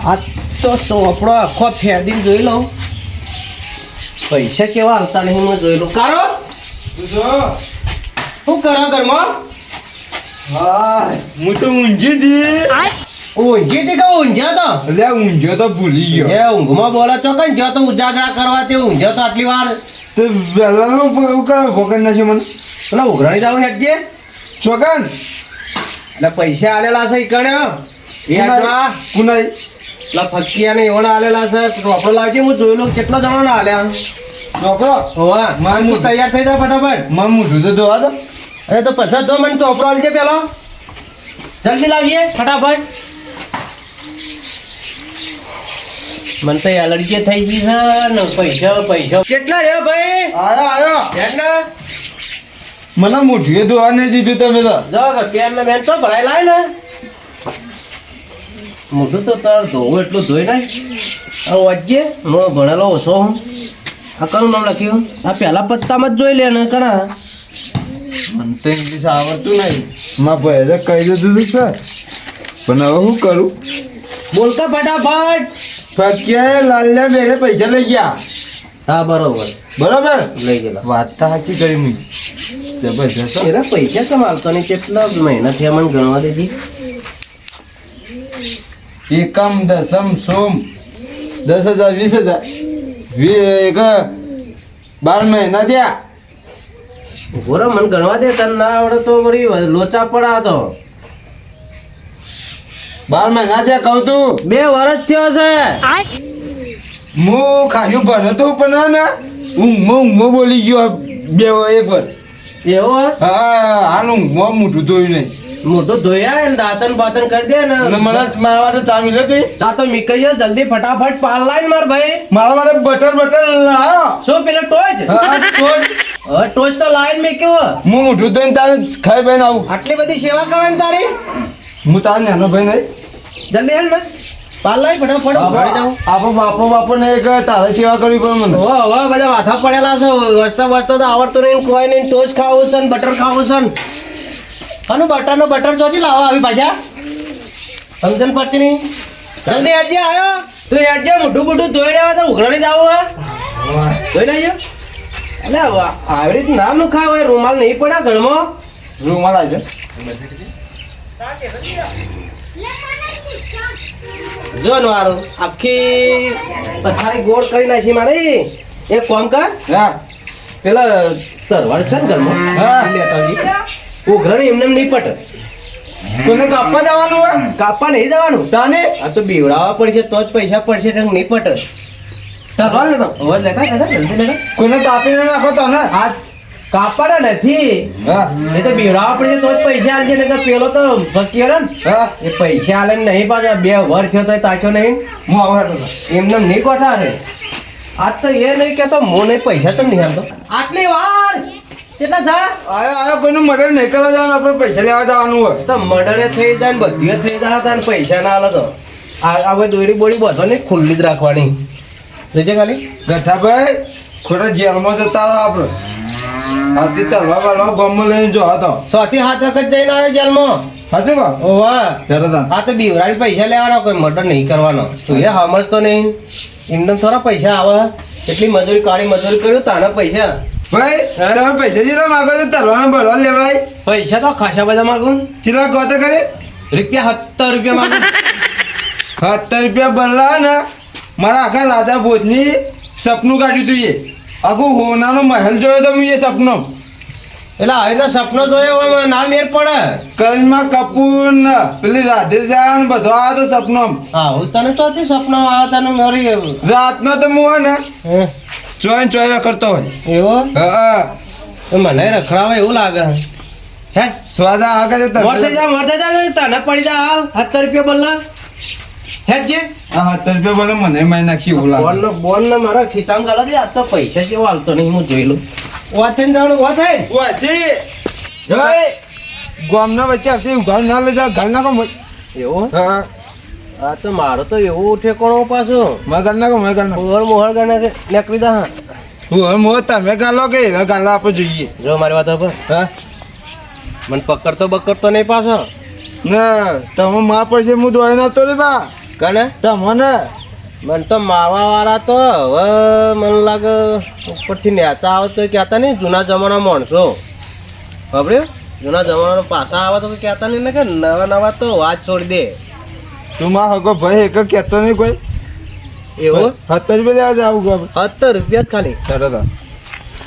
આ તો ચોપડો આખો ફેદીને જોઈ લઉં પૈસા કેવા આવતા નહીં હું જોઈ લઉં કારો શું કરો ઘરમાં હું તો ઊંઝી દી ઊંઘી હતી કે ઊંઝ્યા તો એટલે ઊંઝ્યો તો ભૂલી ગયો એ ઊંઘમાં બોલો છો કઈ જો તો ઉજાગરા કરવા તે ઊંઝ્યો તો આટલી વાર તો વેલવાનું એવું કરે ભોગન નાખ્યો મને પેલા ઉઘરાણી જાવ હેઠજે ચોગન એટલે પૈસા આલેલા છે કણ્યો એ આટલા કુનાઈ પેલા ફક્કિયા ને એવડા આલેલા છે ચોપડો લાવજે હું જોઈ લઉં કેટલો જણા ના આલ્યા ચોપડો હોવા મારે હું તૈયાર થઈ જા ફટાફટ મન મોઢું તો ધોવા દો અરે તો પછી તો મને ચોપડો આલજે પેલો જલ્દી લાવીએ ફટાફટ મને તો એલર્જી થઈ ગઈ છે ને પૈસા કેટલા રે ભાઈ આયો કેટલા મને મોઢું ધોવા નહીં દીધું તમે તો જો પેન ને બેન તો ભરાઈ લાય ને મોઢું તો તાર ધોવું એટલું ધોઈ નાખ હવે વાંચજે હું ભણેલો ઓછો હું આ કયું નામ લખ્યું આ પહેલા પત્તામાં જ જોઈ લે ને કણા મને તો ઇંગ્લિશ આવડતું નહીં મારા ભાઈ તો કહી દીધું સર પણ હવે શું કરું બોલતા ફટાફટ ફક્યા લાલ્યા બેરે પૈસા લઈ ગયા હા બરોબર બરાબર લઈ ગયેલા વાત તો સાચી કરી મેં જબરજસ્ત હો. એના પૈસા કમાલતો નહીં કેટલા મહિના થયા મને ગણવા દેજી એકમ દસમ સોમ 10,000 20,000 12 મહિના થયા ઉભો મને ગણવા દે તને ના આવડે તો વળી લોચા પડા તો 12 મહિના થયા કહું તું 2 વર્ષ થયો છે હું ખાયું ભણતો પણ ને ઊંઘમાં બોલી ગયો બે એક વાર એવો હા હાલ ઊંઘમાં મોઢું ધોયું નહીં મોટું ધોયા ને દાંતન બાતન કરી દે ને અને મને મારા માટે ચા મિલે તું તા તો મીકઈયો જલ્દી ફટાફટ પાલ લાઈન માર ભાઈ મારા માટે બટર લાયો શું પેલો ટોચ હા તો હવે ટોચ તો લાઈન મેક્યો હું મોઢું ધોઈને તારે ખાઈ ભાઈ આવું આટલી બધી સેવા કરવાની તારી હું તારા નાનો ભાઈ નહીં જલ્દી હેલ ને પાલ લાઈ ફટાફટ ઉઘાડી જાઉં આપો બાપો ને એક તારે સેવા કરવી પડે મને હવે બધા માથા પડેલા છે વસ્તા તો આવડતું નહીં કોઈ નહીં ટોચ ખાવું છે ને બટર ખાવું છે ને અને બટર ચોથી લાવો આવી પાછા સમજણ પડતી નહીં જલ્દી હેડજે આવ્યો તું હેડજે મોઢું ધોઈ રહ્યા તો ઉઘરાણી જાવ ધોઈ નાખજો એટલે આવી રીતે ના નું ખાવ રૂમાલ નહીં પડ્યા ઘરમાં રૂમાલ આવજો જો વારું આખી પથારી ગોળ કરી નાખી મારી એક કામ કર હા પેલા તરવાડ છે ને ઘરમાં હા. લેતા આવજી ઉઘરાણી એમને નહીં પટે કોને કાપવા જવાનું હોય કાપવા નહીં જવાનું તાને આ તો બીવડાવવા પડશે તો જ પૈસા પડશે ને નહીં પટે તરવા લેતો હવે લેતા જલ્દી લેતા કોને કાપીને નાખો તો ને આ કાપવાના નથી હા એ તો બીવડાવવા પડશે તો જ પૈસા આલશે ને પેલો તો ભક્યો ને હા એ પૈસા આલે ને નહીં પાછા 2 વર્ષ થયો તો તાચો નહીં હું આવું હેઠો તો એમને નહીં કોઠા રે આજ તો એ નહીં કેતો મો નહીં પૈસા તો નહીં હાલતો આટલી વાર કેટલા છે આયો કોઈનું મર્ડર નહીં કરવા જવાનું આપણે પૈસા લેવા જવાનું હોય તો મર્ડરે થઈ જાય ને બધું થઈ જાય તાર પૈસા ના હાલો તો આ હવે દોડી બોડી બધો ને ખુલ્લી જ રાખવાની જોજે ખાલી ગઠાભાઈ ખોટા જેલમાં જતા રહો આપણે આથી તલવા વાળો ગમમાં લઈને જો હતો 6 થી 7 વખત જઈને આવ્યો જેલમાં સાચું કહો ઓવા ત્યારે તાન આ તો બીવરાડી પૈસા લેવાનો કોઈ મર્ડર નહીં કરવાનો તું એ સમજતો નહીં એમને થોડા પૈસા આવે એટલી મજૂરી કાળી મજૂરી કર્યું તાના પૈસા ભાઈ તમે પૈસા જેટલા માગો તો તલવાનો ભરવા લેવડાય પૈસા તો ખાસા બધા માગું ચીલા કહો તો કરે રૂપિયા 17 રૂપિયા માગું 17 રૂપિયા બનલા ને મારા આખા રાજા ભોજની સપનું કાઢ્યું તું એ આખું હોનાનો મહેલ જોયો તો મેં એ સપનો એટલે આવીને સપનો જોયો હોય ના મેર પડે કલમાં કપૂર ને પેલી રાધેશ્યામ બધો આવ્યો તો સપનો હા હું તને તો સપનો આવે તને મારી રાતનો તો હું હોય ને ચોય કરતો હોય એવો હા તો મને રખડાવે એવું લાગે હે થોડા આગળ મોરતે જા ને તને પડી જા હાલ 17 રૂપિયા બોલના હેડ જે આ 17 રૂપિયા બોલે મને મારી નાખી એવું લાગે બોન ને મારા ખીચામાં ગાલા દે આ તો પૈસા જેવો હાલતો નહીં હું જોઈ લઉં વાત થઈને જવાનું વાત થાય વાથી જય ગામના વચ્ચે આવતી ઉઘાડ ના લઈ જાવ ગાલ નાખો એવો હા આ તો મારો તો એવું ઠેકોણો પાછો મેં ગાલ નાખો મોહળ ગાને નીકળી દા હું મો તમે ગાલો કે ગાલો આપણે જોઈએ જો મારી વાત પર હા મને પકડતો નહીં પાછો ના તમે માર પડશે હું દોડીને આવતો રે બા કને તમને મને તો મારવા વાળા તો હવે મને લાગે ઉપરથી નેતા આવે તો કહેતા નહીં જૂના જમાના માણસો ખબર જૂના જમાના પાછા આવે તો કોઈ કહેતા નહીં ને કે નવા નવા તો વાત છોડી દે તું માં હગો ભાઈ એક કહેતો નહીં કોઈ એવું 70 રૂપિયા લેવા જાવ ગયો 70 રૂપિયા જ ખાલી સરસ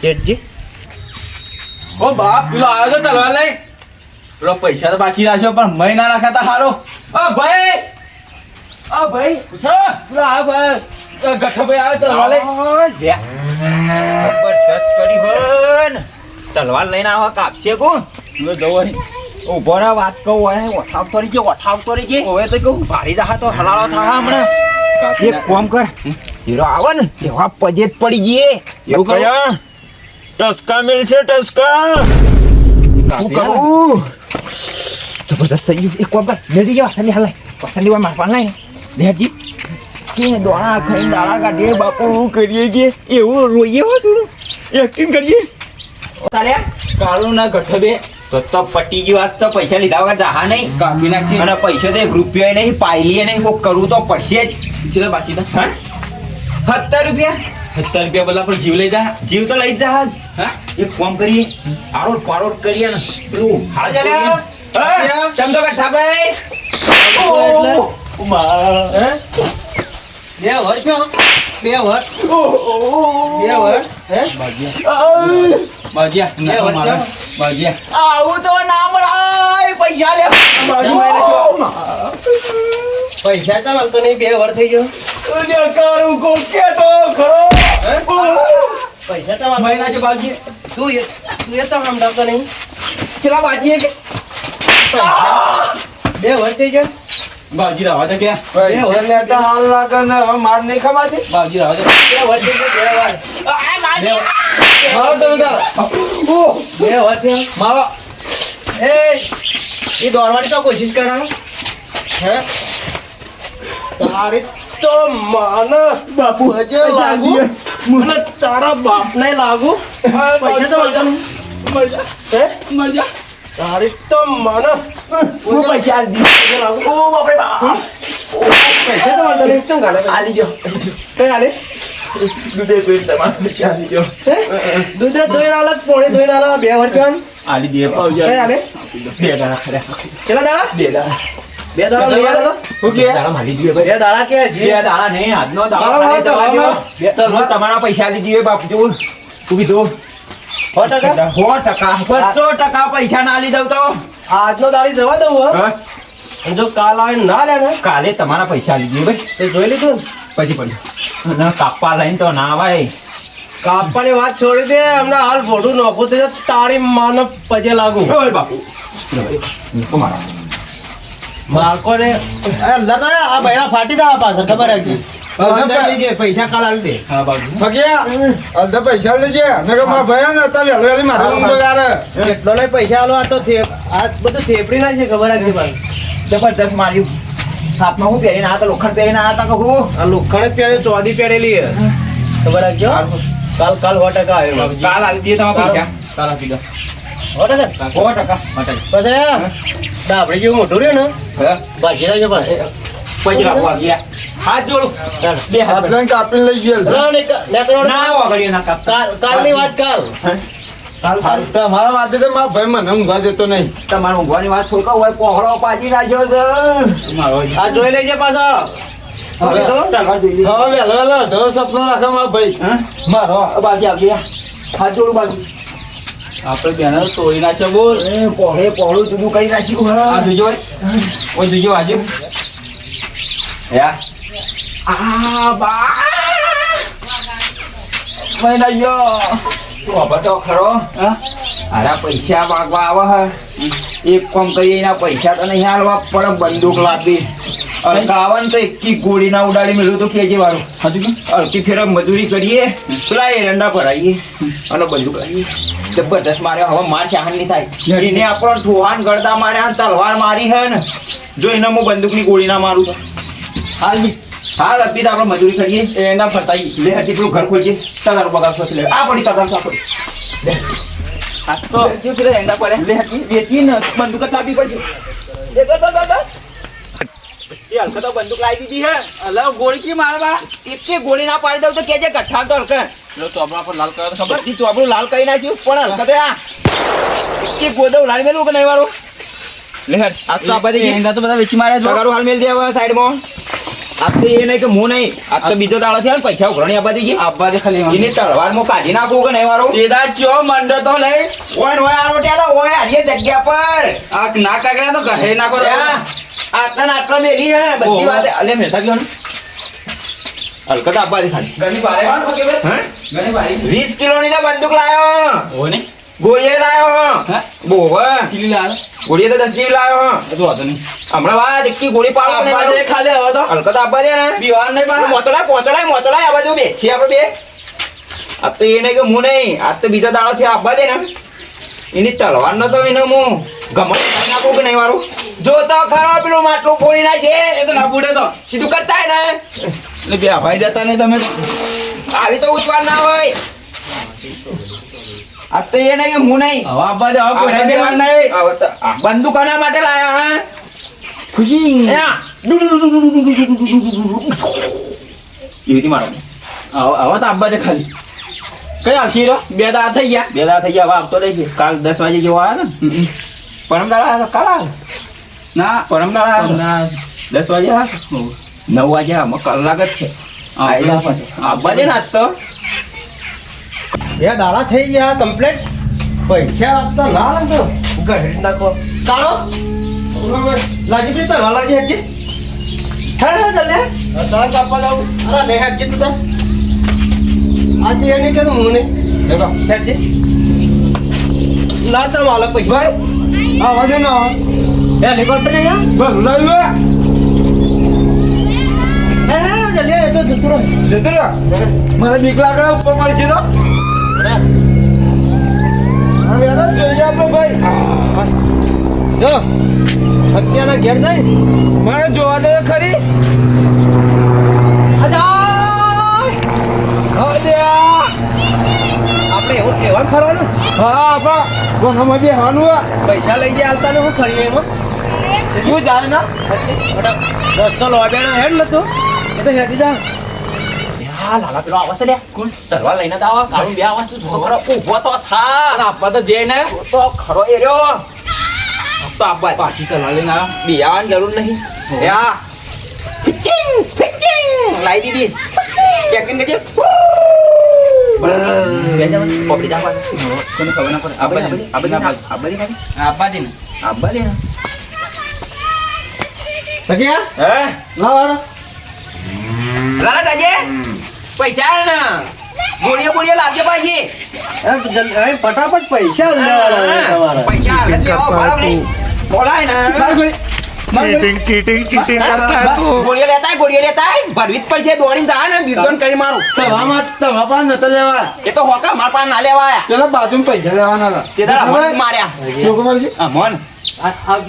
જેટજી ઓ બાપ પેલો આવ્યો તો તલવાર લઈ પેલો પૈસા તો બાકી રાખ્યો પણ મય ના રાખાતા હારો ઓ ભાઈ પૂછો પેલો આવ્યો ભાઈ ગઠ્ઠો ભાઈ આવ્યો તલવાર લઈ જબરજસ્ત કરી હન તલવાર લઈને આવા કાપશે કોણ લો જવો અહીં ઉભો રહે વાત કહું હોય ઓઠાવતો રહી છે હવે તો કહું ભારી જહા તો હલાળો થા હમણાં એક કોમ કર હીરો આવે ને એવા પજે જ પડી જઈએ એવું કરો? ટસકા મિલશે ટસકા શું કરું જબરજસ્ત થઈ ગયું એક કોમ કર મેળવી ગયા વાસણની હલાય વાસણની વાર મારવા લાય ને લેજી કે દોણા ખાઈ દાડા કાઢીએ બાપુ કરીએ કે એવું રોઈએ હો થોડું એક્ટિંગ કરીએ તાલ્યા કાળું ના ગઠ્ઠો બે તો પટી ગયું આજ તો પૈસા લીધા વગર જહા નહીં કાપી નાખશે અને પૈસા તો 1 રૂપિયા નહીં પાયલીએ નહીં કોક કરવું તો પડશે જ ચલા બાકી તા હા 70 રૂપિયા 70 રૂપિયા બોલા પણ જીવ લઈ જા જીવ તો લઈ જ જા હા એક કામ કરીએ આરોટ પારોટ કરીએ ને પેલું હાલ ચાલ્યા. ચમતો કઠ્ઠા ભાઈ હે? બે વર્ષ થયો? બે વર્ષ હે બાજીયા ના મારા બાજીયા આવું તો ના મળાય પૈસા લે પૈસા તો મળતો નહીં 2 વર્ષ થઈ ગયો કાળું કોકે તો ખરો પૈસા તો મળતો મહિના છે નહીં. બાજી તું એ તો સમજાવતો નહીં ચલા બાજીએ કે પૈસા 2 વર્ષ થઈ ગયો બાજી રાવા દે કે પૈસા લેતા હાલ લાગે ને હવે માર નહીં ખમાતી બાજી રાવા દે 2 વર્ષ થઈ ગયો 2 વર્ષ મારો તમે તાર 2 વર્ષ થયો મારો એ દોડવાની તો કોશિશ કરાવો હે તારી તો માને બાપુ હજે લાગુ મને તારા બાપને લાગુ પૈસા તો મળતા નહીં હે મજા તારી તો માને હું પૈસા આલી દી હજે લાગુ ઓ બાપરે બાપ પૈસા તો મળતા નહીં કેમ ગાલે આલી જો કઈ આલે દૂધે દૂધ તમારે પૈસા આલી જો હે દૂધ ધોઈને અલગ પોણી ધોઈને અલગ 2 વર્ષ થયા આલી દે કઈ આલે 2 દાડા ખરા કેટલા દાડા 2 દાડા 2 દાડા લઈ આવ્યો શું કે 2 દાડા મારી દીએ ભાઈ 2 દાડા કે 2 દાડા નહીં આજનો દાડો દાડો ખાલી દાડો દવા દાડો. દ્યો. તમારા પૈસા આલી દીએ બાપુ જો તું કીધું 100% 100% પૈસા ના આલી દઉં તો આજનો દાડી જવા દઉં હો હા? અને જો કાલ આવે ના લે ને કાલે તમારા પૈસા આલી દીએ ભાઈ તો જોઈ લીધું ને પછી અને કાપવા લઈને તો ના આવાય કાપવાની વાત છોડી દે હમણાં હાલ ભોડું નોખું તો તારી માનો પજે લાગુ ઓય બાપુ મારા બાળકોને લતા આ બૈરા ફાટી દા પાછળ ખબર રાખી અંદર લઈ જાય પૈસા કાલ આલી દે હા બાજી ફગ્યા અડધા પૈસા લેજે નકર મારા ભાઈ ને હતા વહેલી વહેલી મારે બગાડે કેટલો ને પૈસા આલો આ તો આ બધું થેપડી ના છે ખબર રાખજે ભાઈ જબરદસ્ત માર્યું હાથમાં હું પહેરીને આ તો લોખંડ પહેરીને આ હતા કહું આ લોખંડ પહેરે ચોદી પહેરેલી હે ખબર રાખજો કાલ 100% આવ્યો કાલ આલી દઈએ તમારા પૈસા તારા પીડા 100% 100% પછી ડાબડી જેવું મોટું રહ્યું ને હા ભાગી રાખજો ભાઈ પછી રાખો આ ગયા હાથ જોડું ચાલ બે હાથ આપણે કાપીને લઈ ગયેલ ના વાગડીએ ના કાપ કાલની વાત કાલ તમારા વાતે તો મારા ભાઈ મને ઊંઘવા દેતો નહીં તમારે ઊંઘવાની વાત છોડકો હોય પોહળો પાછી રાખ્યો છે મારો આ જોઈ લેજે પાછા હવે તલવાર જોઈ લે. હવે વહેલો વહેલો અડધો સપનો રાખે મારા ભાઈ હા? મારો બાકી આવજે હાથ જોડું બાકી આપણે બેનર તોડી નાખ્યો બોલ પહોળું જુદું કરી નાખ્યું આ હા જોજો ઓય જોજો આજે યા આ બા મહિના બાબા તો ખરો હા આરા પૈસા માગવા આવે હે એક કામ કરીએ એના પૈસા તો નહીં હાલવા પણ બંદૂક લાવી અડકાવન તો એકી ગોળી ના ઉડાડી મેળવું તો કેજે વાળું હતું કે અડકી ફેરા મજૂરી કરીએ પેલા એરંડા ભરાઈએ અને બંદૂક લાવીએ જબરદસ્ત માર્યો હવે માર શાહન નહીં થાય એને આપણો ઠોહાન ગળદા માર્યા અને તલવાર મારી હે ને જો એને હું બંદૂકની ગોળી ના મારું તો હાલ બી હાલ અડકી તો આપણે મજૂરી કરીએ એના ફરતાઈ લે હજી પેલું ઘર ખોલજે તગાર બગાર ખોલ લે આ પડી તગાર તો પડી લે આ તો જો પેલા એંડા પડે લે હજી વેચી ને બંદૂક જ લાવવી પડશે એ હલકા તો બંદૂક લાવી દીધી હે અલે ગોળી કી મારવા એકે ગોળી ના પાડી દઉં તો કેજે ગઠ્ઠા તો હલકા લો તો આપણા પર લાલ કલર ખબર બધી ચોપડું લાલ કરી નાખ્યું પણ હલકા તો આ એકે ગોદવ લાડી મેલું કે નહીં વાળું લે હેડ આ તો આ બધી એંગા તો બધા વેચી માર્યા જો તગારું હાલ મેલ દે હવે સાઈડમાં આ તો એ નહીં કે હું નહીં આ તો બીજો દાડો થયો ને પૈસા ઉઘરાણી આપવા દઈએ આબા દે ખાલી એની તલવારમાં કાઢી નાખું કે નહીં વાળું તેદા ચો મંડો તો લઈ ઓય ઓય આરો ટેલા ઓય આરીએ જગ્યા પર આ ના કાગડા તો ઘરે નાખો આટલા ને આટલા મેલી હે બધી ઓહો. વાત અલે મેલતા ગયો ને હલકા તો આપવા દે ખાલી ઘણી પારે હે ઘણી પારી 20 કિલોની તો બંદૂક લાયો હો ને ગોળીએ લાયો હે બોવા ચીલી લાલ ગોળીએ તો 10 જેવી લાયો બધું વાતો નહીં હમણાં વાત એકી ગોળી પાડો ને આબા દે ખાલી હવે તો હલકા તો આપવા દે ને બીવાન નહીં પાડે મોતળાય આ બાજુ બે છે આપણે બે આ તો એ નહીં કે હું નહીં આ તો બીજો દાડો થી આપવા દે ને એની તલવાર નો તો એને હું ગમણ કરી નાખું કે નહીં વાળું જો તો ખરો પેલું માટલું ફોડી નાખે એ તો ના ફૂટે તો સીધું કરતા હે ને એટલે બે ભાઈ જતા નહીં તમે આવી તો ઉતવાર ના હોય આ તો એ નહીં કે હું નહીં હવે આબા દે હવે કોઈ દેવાન નહીં હવે તો આ બંદૂક આના માટે લાયા હા ખુશી અહીંયા. એવી મારો હવે તો આબા દે ખાલી કઈ આવશે રો બે દા થઈ ગયા બે દાડા થઈ ગયા હવે આવતો રહી છે કાલ 10 વાગે જેવો આવ્યો ને પરમ દાડા આવ્યો કાલ આવ્યો ના પરમ દાડા આવ્યો 10 વાગે આવ્યો 9 વાગે આમાં કલાક જ છે આયલા પાછો આવવા દે ને આજ તો બે દાડા થઈ ગયા કમ્પ્લીટ પૈસા આપતા ના લાગતો ઘરે નાખો કાળો લાગી ગઈ તો લાગી હજી હા જલ્દી તારા કાપવા જાવ અરે લે હજી તું તાર આજે એને કે હું નહીં દેખો હજી ના તો માલા પૈસા ભાઈ આ વાજે ના હેલિકોપ્ટર ને ભરું લાવ્યું જલ્દી એ તો જતું રહે જતો રહ્યો મને બીક લાગે ઉપર પડશે તો આ વેલા જોઈએ આપણે ભાઈ જો અત્યારના ઘેર જાય મને જોવા દે ખરી આપણે એવું એવા ફરવાનું હા આપા કોનામાં બે હાનું પૈસા લઈ ગયા હાલતા ને હું ફરીને એમાં તું જાય ના રસ્તો લોબેનો હેડ નતો એ તો હેડી જા હા લાલા પેલો આવાસ લે કોણ તરવા લઈને તો આવા કાળું બે આવાસ તું જોતો ખરો ઊભો તો થા આપવા તો જઈ ને તો ખરો એ રહ્યો તો આપવા પાછી તો લઈને આવ્યો બિયાવાની જરૂર નહીં યા ફિચિંગ લાઈ દીધી ચેકિંગ કરજે પકડી જા કોને ખબર ના પડે આપવા દે ને સગિયા હે લાવ આડો લાલા જાજે પૈસા ને ગોળીઓ લાવજે પાછી ફટાફટ પૈસા લેવાના હોય તમારે પૈસા લેવા ભાડો નહીં બોલાય ને चीटिंग करता है तू ગોળીઓ લેતા ભરવી જ પડશે દોડીને જા ને બિરદોન કરી મારું તમારા પાસે નતા લેવા એ તો હોકા માર પાસે ના લેવાયા પેલા બાજુમાં પૈસા લેવાના હતા તે દાડા મન માર્યા શું ખબર છે મન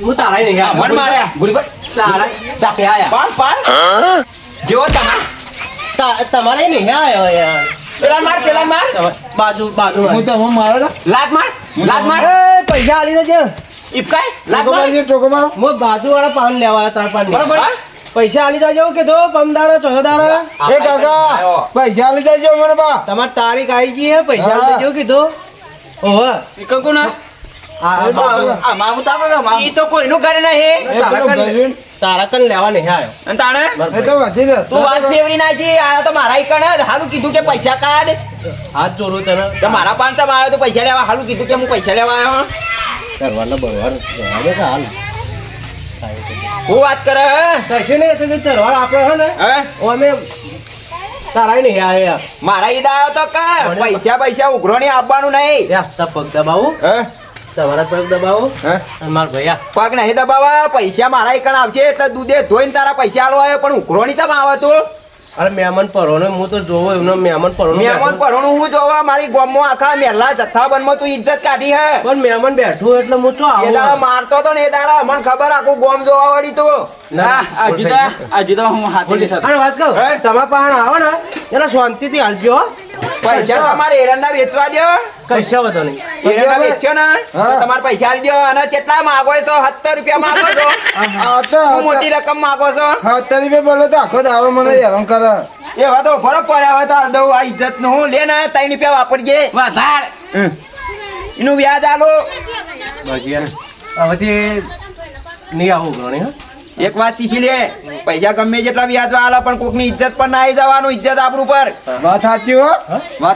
હું તારા નહીં મન માર્યા ગુરી પર તારા ચાપે આયા પાડ જેવો તમાર તમારે નહીં આવ્યો યાર પેલા માર બાજુ હું તમે મારા લાત માર એ પૈસા આલી દેજે ઈપકાય લાત માર ચોકો મારો હું બાજુ વાળા પાન લેવા તાર પાન બરોબર પૈસા આલી દેજો કે દો પમદારો ચોથાદારો એ કાકા પૈસા લઈ દેજો મને બા તમારી તારીખ આવી ગઈ હે પૈસા આલી દેજો કીધું ઓહો કોના ઈ તો કોઈનું ઘર નહીં તારા કન લેવા નહીં આવ્યો અને તાણે એ તો વધી રહ્યો તું વાત ફેવરી નાખી આયો તો મારા ઈકણ હાલું કીધું કે પૈસા કાઢ હાથ જોડું તને તો મારા પાંચમ આવ્યો તો પૈસા લેવા હાલું કીધું કે હું પૈસા લેવા આવ્યો કરવાના બરોબર હવે તો હાલ હું વાત કરે કશું નહીં તો તરવાર આપણે હે ને હે અમે તારા નહીં આવ્યા મારા ઈદ આવ્યો તો કે પૈસા ઉઘરો નહીં આપવાનું નહીં યાર પગ દબાવું હે તમારા પગ દબાવો હે અને મારા ભૈયા પગ નહીં દબાવા પૈસા મારા ઈકણ આવશે એટલે દૂધે ધોઈને તારા પૈસા આલવા આવ્યો પણ ઉઘરો નહીં તમ આવે તું અરે મહેમાન પરોનો હું તો જોવો એમનો મહેમાન પરોનો મહેમાન પરણું હું જોવા મારી ગામમાં આખા મેલા જથ્થાબંધમાં તું ઇજ્જત કાઢી હે પણ મહેમાન બેઠું એટલે હું તો એ દાડા આવું મારતો તો ને એ દાડા મને ખબર આખું ગામ જોવા વાળી તું આજે તો હું હાથે લીધા અને વાત કહું હે? તમારા પાસે આવો ને એને શાંતિથી હાલજો હો. પૈસા તમારે એરંડા વેચવા દો. કશો વાંધો નહીં. એરંડા વેચ્યો ને તો હા. તમારે પૈસા આલી દો. અને કેટલા માંગો છો? 70 રૂપિયા માંગો છો? આ તો શું મોટી રકમ માંગો છો? 70 રૂપિયા બોલે તો આખો દાડો મને હેરાન કરે. એવા તો ફરક પડ્યા હોય તો આલ દઉં. આ ઇજ્જત નું હું લે ને 3 રૂપિયા વાપરજે. વધાર એનું વ્યાજ આલો. હવેથી નહીં આવું ગણી હો. એક વાત શીખી લે, પૈસા ગમે જેટલા વ્યાજ આલો પણ કોકની ઇજ્જત પર ના આવી જવાનું. ઇજ્જત આબરૂ પર. વાત સાચી હો.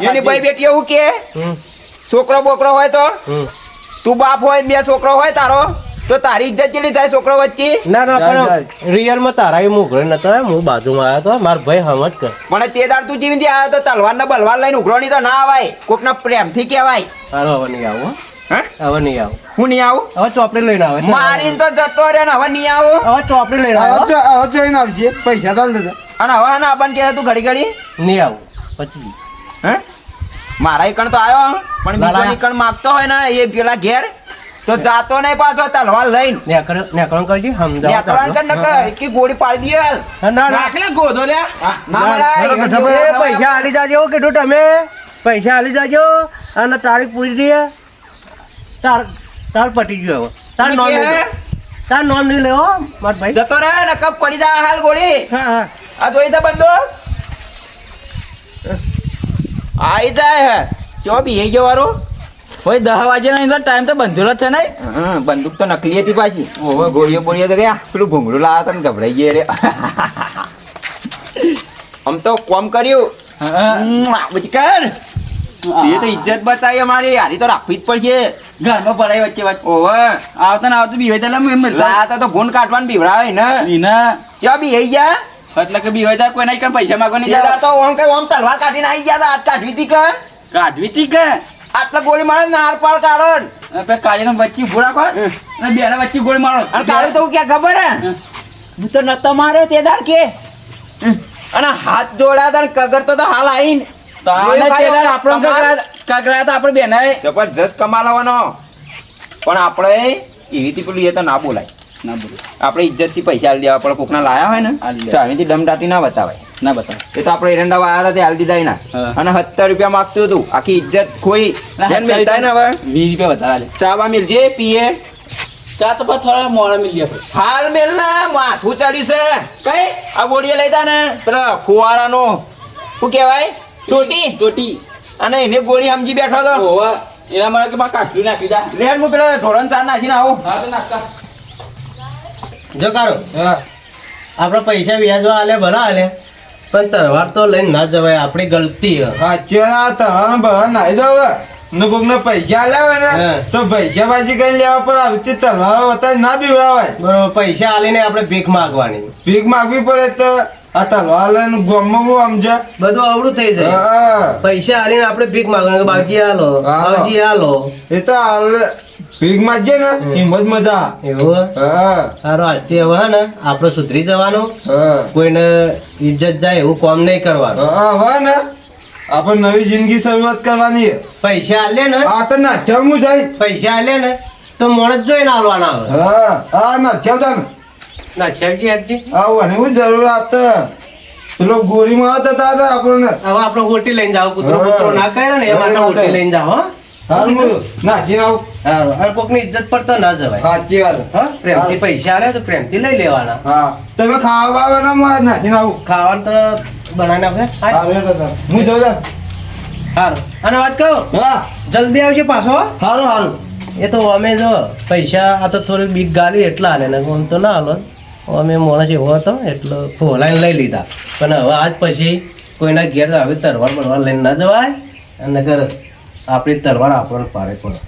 એની ભાઈ બેટી એવું કે હમ, છોકરો બોકરો હોય તો હમ. તું બાપ હોય, 2 છોકરો હોય તારો, તો તારી ઇજ્જત કેટલી થાય છોકરો વચ્ચે? ના ના જાય, પણ રિયલમાં તારા હું ઘરે નતો હું બાજુમાં આવ્યો તો મારો ભાઈ સમજ કર. પણ તે દાડ તું જીવીથી આવ્યો તો તલવાર ને બલવાર લઈને ઉઘરોની તો ના આવાય. કોકના પ્રેમથી કહેવાય. હાલો હવે નહીં આવું હો. હે? હવે નહીં આવું. હું નહીં આવું. હવે ચોપડી લઈને આવે. મારીને તો જતો રહ્યો ને હવે નહીં આવું. હવે ચોપડી લઈને આવે. આવો જોઈને આવજે. પૈસા તો આલ દેજે. અને હવે ના આપણને કહે તું ઘડી ઘડી નહીં આવું પછી હે? મારા એકણ તો આવ્યો પણ ના, બીજો ના. એકણ માગતો હોય ને એ પેલા ઘેર તો જાતો નહીં પાછો તલવાર લઈને. નેકળો કરજી નેકળવાનું કર નકર કે ગોળી પાડી દે હાલ. ના ના રાખ લે ગોધો લે. હા, ના મરાય. એ પૈસા આલી જાજો કીધું તમે પૈસા આલી જાજો અને તારીખ પૂરી દઈએ તાર પટી ગયો હવે તાર નોમ નહીં લે. તાર નોમ નહીં લેવો માર ભાઈ. જતો રહે નકર પડી જાય હાલ ગોળી. હા હા આ જોઈ છે બંદૂક આઈ જાય હે ચો બી ગયો વારો. ભાઈ 10 વાગે નહીં ટાઈમ તો બંધેલો જ છે નહીં. બંદૂક તો નકલી હતી પાછી. ઓવે ગોળીઓ બોળીઓ તો ગયા પેલું ઘૂંઘરું લાવ્યા તને ગભરાઈ ગયે રે. આમ તો કોમ કર્યું બધી કર. એ તો ઇજ્જત બચાવી અમારી. હારી તો રાખવી જ પડશે. ઘરમાં પડાઈ વચ્ચે વચ્ચે ઓવે આવતા ને આવતા બીવાય એટલે એમ મળતા લાયા તો ભૂન કાઢવાનું બીવડાવે ને. એના ચો બી ગયા એટલે કે બીવાય જાય કોઈ નહીં કે પૈસા માંગવા નહીં પેલા જાય. તો ઓમ કઈ ઓમ તલવાર કાઢીને આવી ગયા તા. હાથ કાઢવી હતી કે કાઢવી તી કે આટલા ગોળી મારે ને આર પાર કાઢો. કાળીનો વચ્ચે ઉભો રાખો અને બેના વચ્ચે ગોળી મારો. અને કાળું તો હું ક્યાં ખબર હે હું તો નતો માર્યો તે દાડ કે અને હાથ જોડ્યા તા ને કગરતો તો હાલ આઈને તાને તે દાડ આપણો કાગરા હતા આપણે બેનાય. જબરજસ્ત કમાલવાનો. પણ આપણે એવી રીતે પેલું એ તો ના બોલાય. ના બોલો આપણે ઇજ્જત થી પૈસા આલી દેવા. આપણે કોકના લાયા હોય ને આલી દેવા. તો આવીથી દમ દાટી ના બતાવાય. ના બતાવ. એ તો આપણે એરંડા વાયા હતા તે આલી દીધા એના. હા. અને 70 રૂપિયા માંગતું હતું. આખી ઇજ્જત ખોઈ. ધ્યાન મિલતા ને હવે 20 રૂપિયા વધારે આલે. ચા બા મિલજે પીએ. ચા તો પાછા થોડા મોડા મિલી આપણે. હાલ મેલ ના માથું ચડ્યું છે. કઈ આ બોડીએ લઈ જા ને પેલા ફુવારાનો શું કહેવાય ટોટી. ટોટી અને એને ગોળી સમજી બેઠો તો. ઓવા એના માટે કે માં કાઢી નાખી દા. લેર હું પેલા ઢોરણ ચાર નાખીને આવું. હા તો નાખતા. જો કારો હા. આપણે પૈસા વ્યાજવા આલે ભલા આલે પણ તરવાર તો લઈને ના જવાય આપણી ગલતી હે. સાચી વાત. આ તરવાનો બહાર નાહી દો હવે. ને કોકને પૈસા આલ્યા હોય ને હા. તો પૈસા બાજી કઈ લેવા પણ આવી રીતે તલવારો હતા ના બીવડાવાય. બરોબર પૈસા આલીને આપણે ભીખ માંગવાની ભીખ માગવી પડે તો આ તલવાર લઈને ગોમમાં બહુ સમજે. બધું આવડું થઈ જાય. હા. પૈસા આલીને આપણે ભીખ માંગવાની કે બાકી હાલો હાલો. બાકી હાલો એ તો હાલ ભીખ માગજે ને હિંમત મજા. એવું હે? હા સારું આજથી હવે હે ને આપણે સુધરી જવાનું હા કોઈને ઇજ્જત જાય એવું કામ નહીં કરવાનું. હા હવે ને આપણે નવી જિંદગી શરૂઆત કરવાની છે. પૈસા આલે ને આ તો નાચવું જાય. પૈસા આલે ને તો મોણસ જોઈને આલવાના આવે. હા હા નાચવતા ને ના શેઠજી હેઠજી આવું હું જરૂર આત પેલો ગોળી મારત હતા તો આપણને. હવે આપણે હોટી લઈને જાવ કૂતરો હા. કૂતરો ના કરે ને એ માટે હોટી લઈને જાવ હો. હારું હું નાસીને આવું. સારું અને કોકની ઇજ્જત પર તો ના જવાય. સાચી વાત. હા પ્રેમથી પૈસા આલે તો પ્રેમથી લઈ લેવાના. હા તમે ખાવા બાવા ના નાસીને આવું. ખાવાનું તો બનાવીને આપણે હારું હેડો તાર. હું જોઉં તાર. સારું અને વાત કહું હા જલ્દી આવજે પાછો હો. હારું હારું. એ તો અમે જો પૈસા આ તો થોડી બીક ગાલી એટલા હાલે ને આમ તો ના હાલો અમે માણસ એવો હતો એટલે ફોલાઈને લઈ લીધા પણ હવે આજ પછી કોઈના ઘેર આવી તરવાર બરવાર લઈને ના જવાય અને નકર આપણી તરવાર આપણને પાડે પડે.